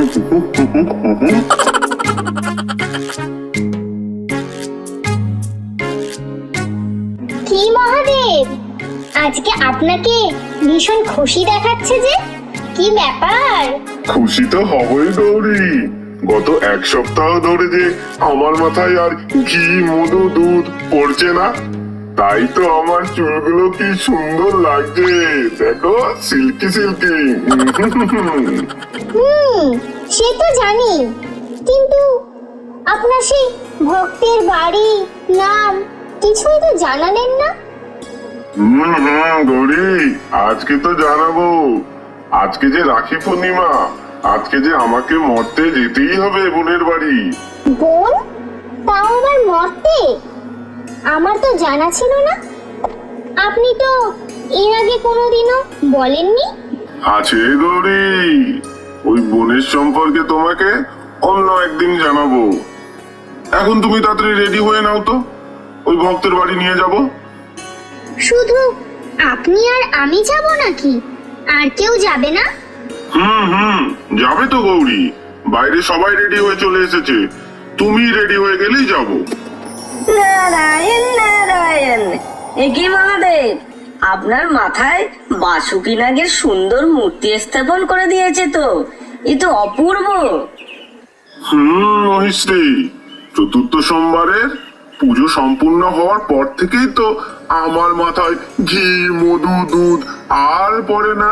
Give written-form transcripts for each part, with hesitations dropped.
কি মহাদেব, আজকে আপনাকে ভীষণ খুশি দেখাচ্ছে যে, কি ব্যাপার? খুশি তো হবই গৌরী। গত এক সপ্তাহ ধরে যে আমার মাথায় আর ঘি মধু দুধ পড়ছে না, তাই তো আমার চুলগুলো কি সুন্দর লাগছে। দেখো, সিল্কি সিল্কি। সে তো জানি, কিন্তু আপনার সেই ভক্তের বাড়ি, নাম কিছুই তো জানালেন না। গৌরী, আজকে তো জানাবো। আজকে যে রাখি পূর্ণিমা, আজকে যে আমাকে মরতে যেতেই হবে বোনের বাড়ি। বোন? তাও আবার মরতে? আমার তো জানা ছিল না। আপনি তো এর আগে কোনোদিনও বলেননি। আছে গৌরী, ওই বোনের সম্পর্কে তোমাকে অন্য একদিন জানাবো। এখন তুমি তাড়াতাড়ি রেডি হয়ে নাও তো, ওই ভক্তের বাড়ি নিয়ে যাব। শুধু আপনি আর আমি যাব নাকি? আর কেউ যাবে না? যাবে তো গৌরী, বাইরে সবাই রেডি হয়ে চলে এসেছে, তুমি রেডি হয়ে গেলেই যাব। নারায়ণ নারায়ণ, এ কি মহাদেব, আপনার মাথায় বাসুকি নাগের সুন্দর মূর্তি স্থাপন করে দিয়েছে তো, এ তো অপূর্ব। মহিশ্রী, চতুর্থ সোমবারের পুজো সম্পূর্ণ হওয়ার পর থেকেই তো আমার মাথায় ঘি মধু দুধ আর পড়ে না।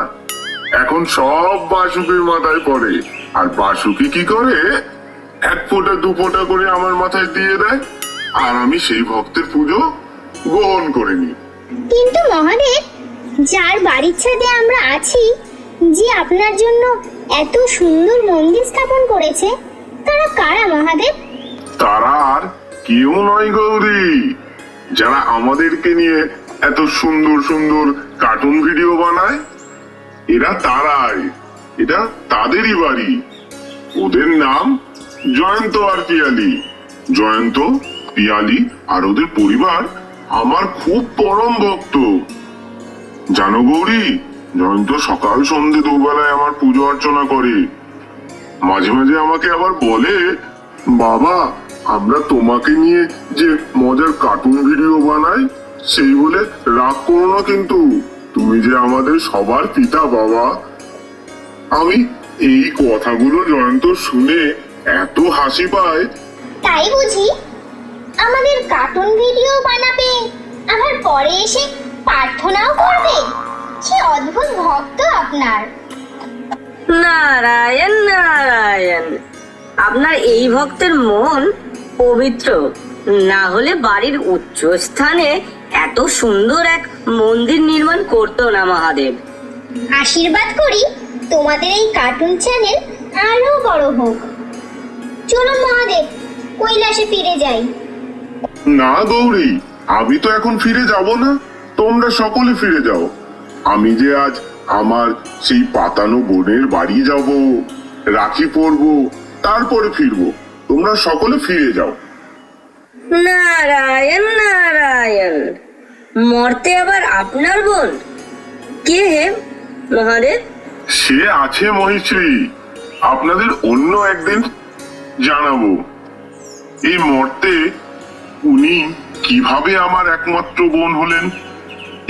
এখন সব বাসুকির মাথায় পড়ে। আর বাসুকি কি করে, এক ফোঁটা দু ফোঁটা করে আমার মাথায় দিয়ে দেয়, আর আমি সেই ভক্তের পুজো গ্রহণ করে নিই। কিন্তু মহাদেব, যার বাড়ির ছাদে আমরা আছি, যে আপনার জন্য এত সুন্দর মন্দির স্থাপন করেছে, তারা কারা মহাদেব? তারা আর কেউ নয় গৌরী, যারা আমাদেরকে নিয়ে এত সুন্দর সুন্দর কার্টুন ভিডিও বানায়, এরা তারাই। এটা তাদেরই বাড়ি। ওদের নাম জয়ন্ত আর পিয়ালি। জয়ন্ত, পিয়ালি আর ওদের পরিবার আমার খুব পরম ভক্ত। জানো গৌরী, জয়ন্ত সকাল সন্ধে দুবেলায় আমার পুজো অর্চনা করে। মাঝে মাঝে আমাকে আবার বলে, বাবা, আমরা তোমাকে নিয়ে যে মজার কার্টুন ভিডিও বানাই, সেই বলে রাগ করো না কিন্তু, তুমি যে আমাদের সবার পিতা বাবা। আমি এই কথাগুলো জয়ন্ত শুনে এত হাসি পায়। তাই বুঝি? আমাদের কার্টুন ভিডিও বানাবে, আবার পরে এসে প্রার্থনাও করবে। কি অদ্ভুত ভক্ত আপনার! নারায়ণ নারায়ণ, আপনার এই ভক্তের মন পবিত্র, না হলে বাড়ির উচ্চ স্থানে এত সুন্দর এক মন্দির নির্মাণ করতো না মহাদেব। আশীর্বাদ করি তোমাদের এই কার্টুন চ্যানেল আরো বড় হোক। চলুন মহাদেব, কৈলাসে ফিরে যাই। না গৌরী, আমি তো এখন ফিরে যাব না, তোমরা সকলে ফিরে যাও। আমি যে আজ আমার সেই পাতানো বোনের বাড়ি যাব, রাখি পরবো, তারপরে ফিরবো। তোমরা সকলে ফিরে যাও। নারায়ণ নারায়ণ, মরতে আবার আপনার বোন? কে হে মহাদেব? সে আছে মহিশ্রী, আপনাদের অন্য একদিন জানাবো। এই মর্তে উনি কিভাবে আমার একমাত্র বোন হলেন,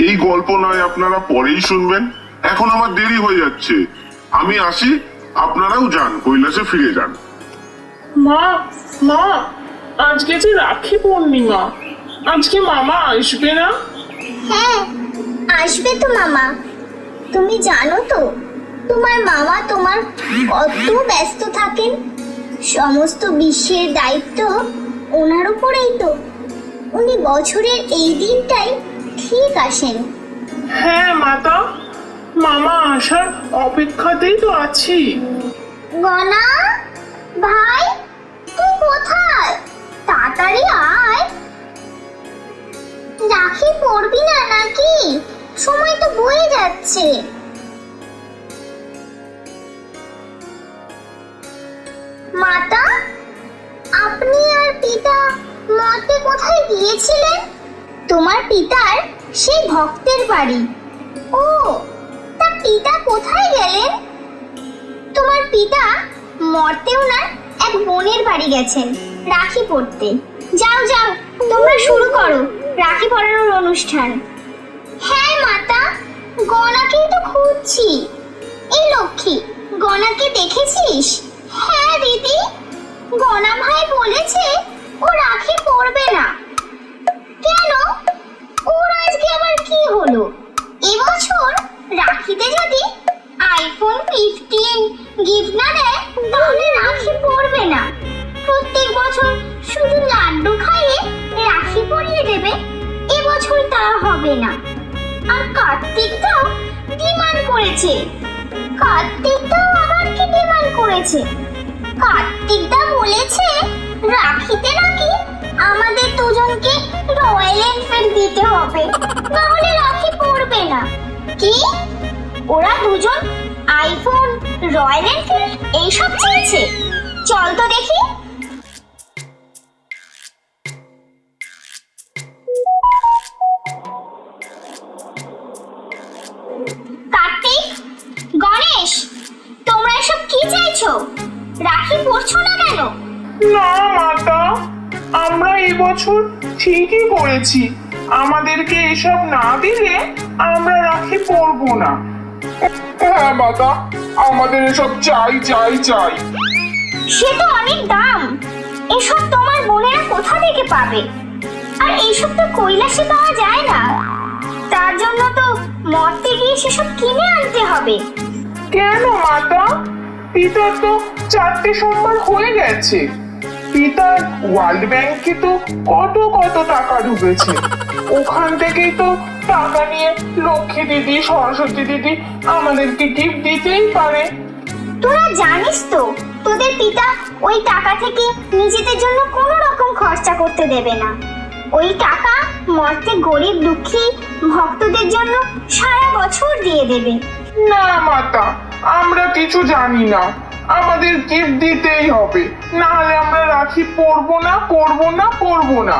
এই গল্প নয় আপনারা পরেই শুনবেন। এখন আমার দেরি হয়ে যাচ্ছে, আমি আসি, আপনারাও যান, কৈলাসে ফিরে যান। মা, মা, আজকে যে রাখি পূর্ণিমা, আজকে মামা আসবে না? হ্যাঁ, আসবে তো মামা। তুমি জানো তো, তোমার মামা তোমার কত ব্যস্ত থাকেন। সমস্ত বিশ্বের দায়িত্ব ওনার উপরেই তো। উনি বছরের এই দিনটাই ঠিক আসেন। হ্যাঁ মাতা, মামা আসার অপেক্ষাতেই তো আছি। গনা ভাই, তুই কোথায়? তাড়াতাড়ি আয়। রাখি পড়বি না নাকি? সময় তো বয়ে যাচ্ছে। মাতা, আপনি আর পিতা মর্তে কোথায় গিয়েছিলেন? তোমার পিতার সেই ভক্তের বাড়ি। ও, তা পিতা কোথায় গেলেন? তোমার পিতা মর্তে ওনার এক বোনের বাড়ি গেছেন রাখি পড়তে। যাও যাও, তোমরা শুরু করো রাখি পরানোর অনুষ্ঠান। হ্যাঁ মাতা, গনাকেই তো খুঁজছি। এই লক্ষ্মী, গনাকে দেখেছিস? হ্যাঁ দিদি, গনা ভাই বলেছে ও রাখি পরবে না। কেন? ওর আজকে আবার কি হলো? এবছর রাখিতে যদি আইফোন 15 গিফট না দেয় তাহলে রাখি পরবে না। প্রত্যেক বছর শুধু লাড্ডু খাইয়ে রাখি পরিয়ে দেবে, এবছর তা হবে না। আর কার্তিকটাও ডিমান্ড করেছে। কার্তিকটাও আবার কি ডিমান্ড করেছে? কার্তিকদা বলেছে রাখিতে নাকি আমাদের দুজনকে রয়্যাল এনফিল্ড দিতে হবে, না হলে রাখি পরবে না। কি? ওরা দুজন আইফোন, রয়্যাল এনফিল্ড এইসব চেয়েছে? চল তো দেখি। কার্তিক, গণেশ, তোমরা এসব কি চাইছো? রাখি পরছো না কেন? না মাতা, আমরা এবছর ঠিকই করেছি। আমাদেরকে এসব না দিলে আমরা রাখি পরবো না। হ্যাঁ মাতা, আমাদের এসব চাই চাই চাই। সে তো অনেক দাম, এসব তোমার বোনেরা কোথা থেকে পাবে? আর এইসব তো কৈলাসে পাওয়া যায় না, তার জন্য তো মর্তে গিয়ে সেসব কিনে আনতে হবে। কেন মাতা? পিতার তো 4টে সম্মান হয়ে গেছে। পিতার ওয়ার্ল্ড ব্যাংকে তো কত কত টাকা ঢুকেছে, ওখান থেকেই তো টাকা নিয়ে লক্ষ্মী দিদি, সরস্বতী দিদি আমাদেরকে গিফট দিতেই পারে। তোরা জানিস তো তোদের পিতা ওই টাকা থেকে নিজেদের জন্য কোনো রকম খরচা করতে দেবে না। ওই টাকা মর্তে গরিব দুঃখী ভক্তদের জন্য সারা বছর দিয়ে দেবে। না মাতা, আমরা কিছু জানি না, আমাদের গিফট দিতেই হবে, না হলে আমরা রাখি পরবো না পরবো না পরবো না।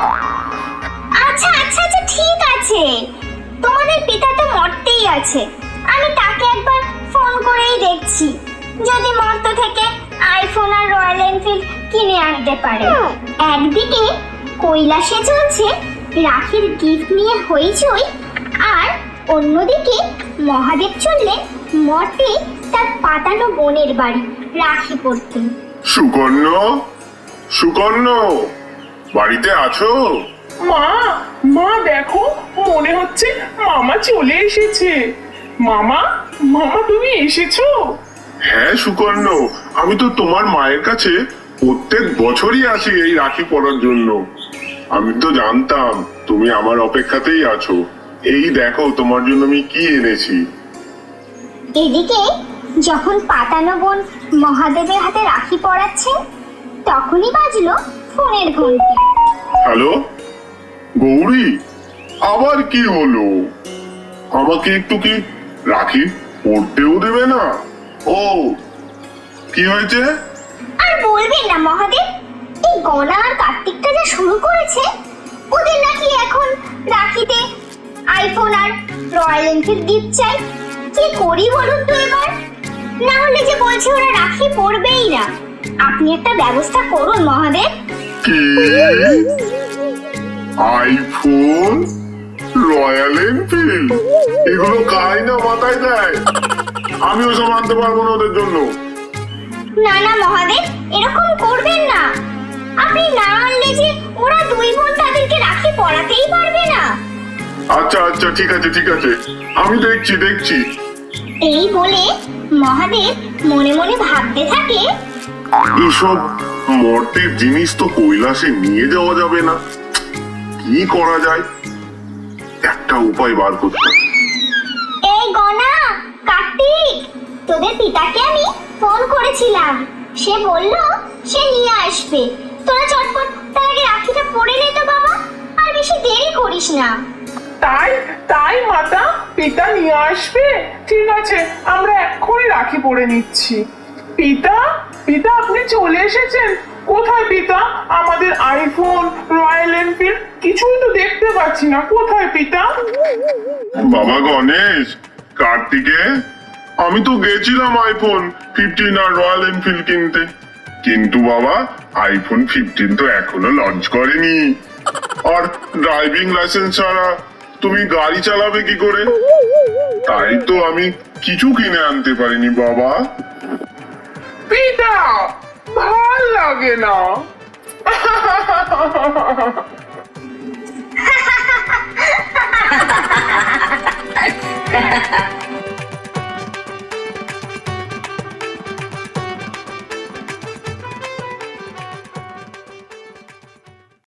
আচ্ছা আচ্ছা আচ্ছা, ঠিক আছে, তোমাদের পিতা তো মর্তেই আছে, আমি তাকে একবার ফোন করেই দেখছি যদি মর্ত থেকে আইফোন আর রয়্যাল এনফিল্ড কিনে আনতে পারে। একদিকে কৈলাসে চলছে রাখির গিফট নিয়ে হইচই, আর অন্যদিকে মহাদেব চললেন মর্তে তার পাতানো বোনের বাড়ি রাখি পড়তে। সুকর্ণ, সুকর্ণ, বাড়িতে আছো? মা, মা দেখো, মনে হচ্ছে মামা চলে এসেছে। মামা, মামা তুমি এসেছো? হ্যাঁ সুকর্ণ, আমি তো তোমার মায়ের কাছে প্রত্যেক বছরই আসি এই রাখি পরার জন্য। আমি তো জানতাম তুমি আমার অপেক্ষাতেই আছো। এই দেখো তোমার জন্য আমি কি এনেছি। এদিকে যখন পাতানো বোন মহাদেবের হাতে রাখি পরাচ্ছে তখনই বাজলো ফোনের ঘন্টি। হ্যালো গৌরী, আবার কি হলো? আমাকে একটু কি রাখি পড়তেও দেবে না? ও, কি হয়েছে? আর বলবেন না মহাদেব, এই গনা আর কার্তিকটা যা শুরু করেছে, ওদের নাকি এখন রাখিতে আইফোন আর রয়্যাল এনফিল্ড গিফট চাই। কি করি বলুন তো এবার? না হলে যে বলছে ওরা রাখি পরবেই না। আপনি একটা ব্যবস্থা করুন মহাদেব। কি? আইফোন, রয়্যাল এনফিল্ড, এগুলো কাই না মাথায় দেয়? আমি ওসব আনতে পারবো না ওদের জন্য। না না মহাদেব, এরকম করবেন না। আপনি না আনলে যে ওরা দুই বোন তাদেরকে রাখি পরাতেই পারবে না। আচ্ছা আচ্ছা, ঠিক আছে ঠিক আছে, আমি দেখছি দেখছি। এই বলে মহাদেব মনে মনে ভাবতে থাকে, এসব মর্তের জিনিস তো কৈলাসে নিয়ে যাওয়া যাবে না। কি করা যায়? একটা উপায় বার করতে হবে। এই গনা, কার্তিক, তোদের পিতাকে আমি ফোন করেছিলাম, সে বলল সে নিয়ে আসবে। তোরা চটপট তার আগে রাখিটা পরে নে তো বাবা, আর বেশি দেরি করিস না। তাই তাই মাতা, পিতা নিয়ে আসবে? ঠিক আছে, আমরা এক্ষুনি রাখি পরে নিচ্ছি। পিতা, পিতা আপনি চলে এসেছেন? কোথায় পিতা? আমাদের আইফোন, রয়্যাল এনফিল্ড কিছুই তো দেখতে পাচ্ছি না, কোথায় পিতা? বাবা গণেশ, কার্তিকে আমি তো গেছিলাম আইফোন 15 আর রয়্যাল এনফিল্ড কিনতে, কিন্তু বাবা আইফোন 15 তো এখনো লঞ্চ করেনি। আর ড্রাইভিং লাইসেন্স ছাড়া তুমি গাড়ি চালাবে কি করে? তাই তো আমি কিছু কিনে আনতে পারিনি বাবা। পিতা, ভাল লাগে না।